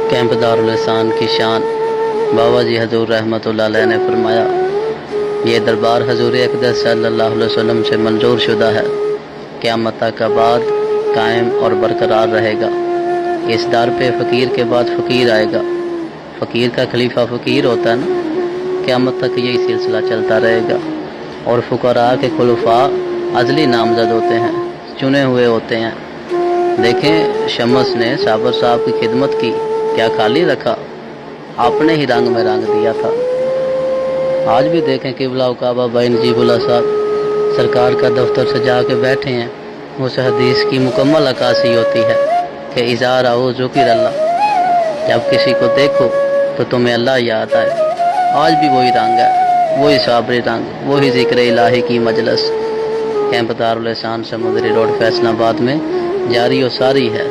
Camp Darul एहसान की शान बाबा जी हजूर रहमतुल्लाह अलैह ने फरमाया, ये दरबार हजूर अक़दस सल्लल्लाहु अलैहि वसल्लम से मंजूर शुदा है, क़यामत तक आबाद, कायम और बरकरार रहेगा। इस दर पे फ़कीर के बाद फ़कीर आएगा। फ़कीर का खलीफा फ़कीर होता है ना, क़यामत तक यही सिलसिला चलता रहेगा। और फ़ुक़रा के खुलफा अज़ली नामज़द होते हैं, चुने हुए होते हैं। देखें, शमस ने साबर साहब की खिदमत की, क्या खाली रखा? आपने ही रंग में रंग दिया था। आज भी देखें किबला काबा भाई नजीबुल्लाह साहब सरकार का दफ्तर सजा के बैठे हैं। उस हदीस की मुकम्मल अक्कासी होती है कि इज़ार आओ ज़ुकिर अल्लाह, जब किसी को देखो तो तुम्हें अल्लाह याद आए। आज भी वही रंग है, वही साबरी रंग, वही ज़िक्र इलाही की मजलिस कैंप दारुल एहसान समुद्री रोड फैसलाबाद में जारी और सारी है।